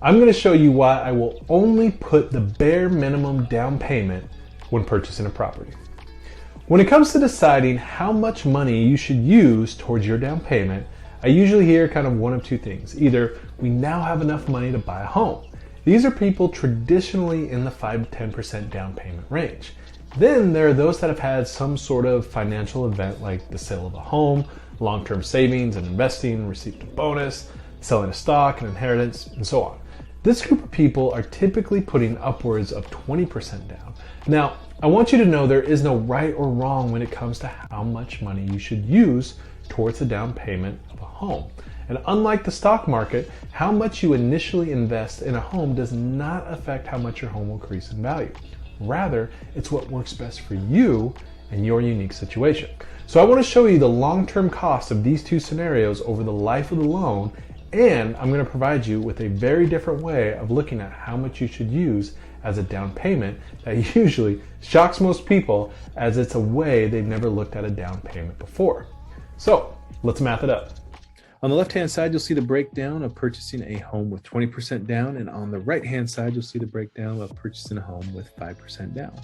I'm going to show you why I will only put the bare minimum down payment when purchasing a property. When it comes to deciding how much money you should use towards your down payment, I usually hear kind of one of two things. Either we now have enough money to buy a home. These are people traditionally in the 5 to 10% down payment range. Then there are those that have had some sort of financial event like the sale of a home, long-term savings and investing, received a bonus, selling a stock, an inheritance, and so on. This group of people are typically putting upwards of 20% down. Now, I want you to know there is no right or wrong when it comes to how much money you should use towards the down payment of a home. And unlike the stock market, how much you initially invest in a home does not affect how much your home will increase in value. Rather, it's what works best for you and your unique situation. So I want to show you the long-term cost of these two scenarios over the life of the loan, and I'm going to provide you with a very different way of looking at how much you should use as a down payment that usually shocks most people, as it's a way they've never looked at a down payment before. So let's math it up. On the left-hand side, you'll see the breakdown of purchasing a home with 20% down, and on the right-hand side, you'll see the breakdown of purchasing a home with 5% down.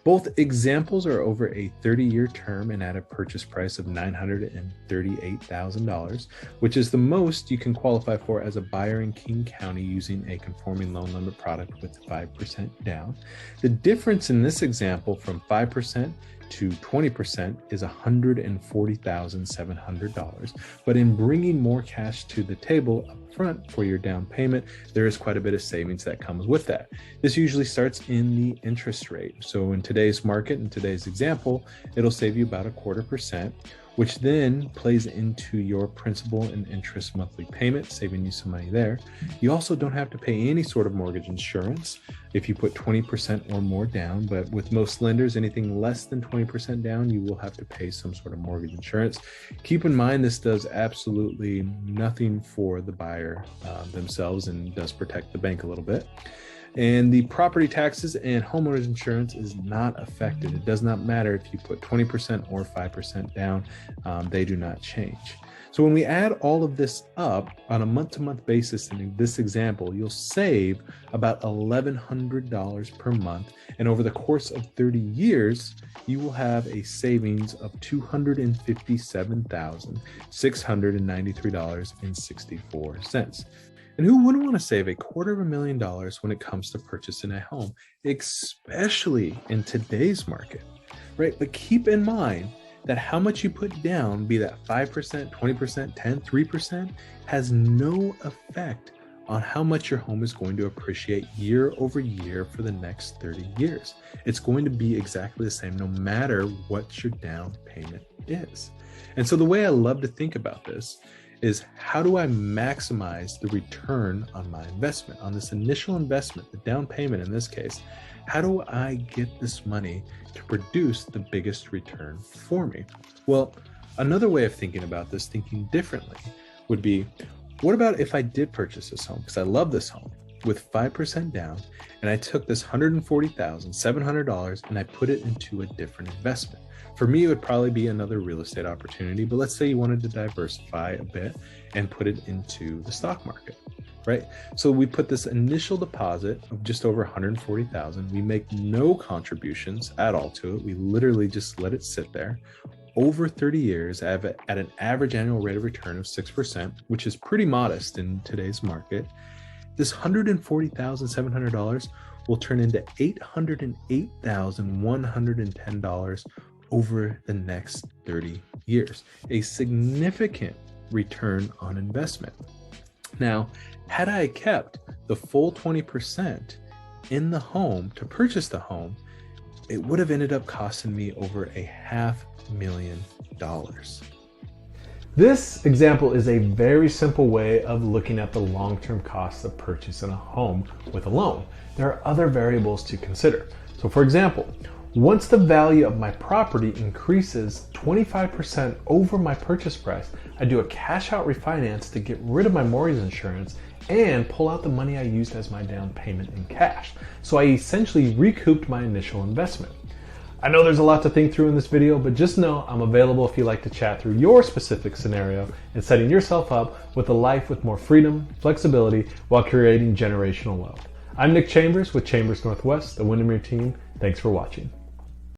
Both examples are over a 30-year term and at a purchase price of $938,000, which is the most you can qualify for as a buyer in King County using a conforming loan limit product with 5% down. The difference in this example from 5% to 20% is $140,700. But in bringing more cash to the table up front for your down payment, there is quite a bit of savings that comes with that. This usually starts in the interest rate. So in today's market, in today's example, it'll save you about 0.25%, which then plays into your principal and interest monthly payment, saving you some money there. You also don't have to pay any sort of mortgage insurance if you put 20% or more down, but with most lenders, anything less than 20% down, you will have to pay some sort of mortgage insurance. Keep in mind, this does absolutely nothing for the buyer themselves and does protect the bank a little bit. And the property taxes and homeowners insurance is not affected. It does not matter if you put 20% or 5% down, they do not change. So when we add all of this up on a month-to-month basis in this example, you'll save about $1,100 per month. And over the course of 30 years, you will have a savings of $257,693.64. And who wouldn't want to save $250,000 when it comes to purchasing a home, especially in today's market, right? But keep in mind that how much you put down, be that 5%, 20%, 10, 3%, has no effect on how much your home is going to appreciate year over year for the next 30 years. It's going to be exactly the same no matter what your down payment is. And so the way I love to think about this is, how do I maximize the return on my investment, on this initial investment, the down payment in this case? How do I get this money to produce the biggest return for me? Well, another way of thinking about this, thinking differently, would be, what about if I did purchase this home, because I love this home, with 5% down, and I took this $140,700 and I put it into a different investment? For me, it would probably be another real estate opportunity, but let's say you wanted to diversify a bit and put it into the stock market, right? So we put this initial deposit of just over $140,000. We make no contributions at all to it. We literally just let it sit there. Over 30 years at an average annual rate of return of 6%, which is pretty modest in today's market. This $140,700 will turn into $808,110 over the next 30 years, a significant return on investment. Now, had I kept the full 20% in the home to purchase the home, it would have ended up costing me over $500,000. This example is a very simple way of looking at the long-term costs of purchasing a home with a loan. There are other variables to consider. So for example, once the value of my property increases 25% over my purchase price, I do a cash out refinance to get rid of my mortgage insurance and pull out the money I used as my down payment in cash. So I essentially recouped my initial investment. I know there's a lot to think through in this video, but just know I'm available if you'd like to chat through your specific scenario and setting yourself up with a life with more freedom, flexibility, while creating generational wealth. I'm Nick Chambers with Chambers Northwest, the Windermere team. Thanks for watching.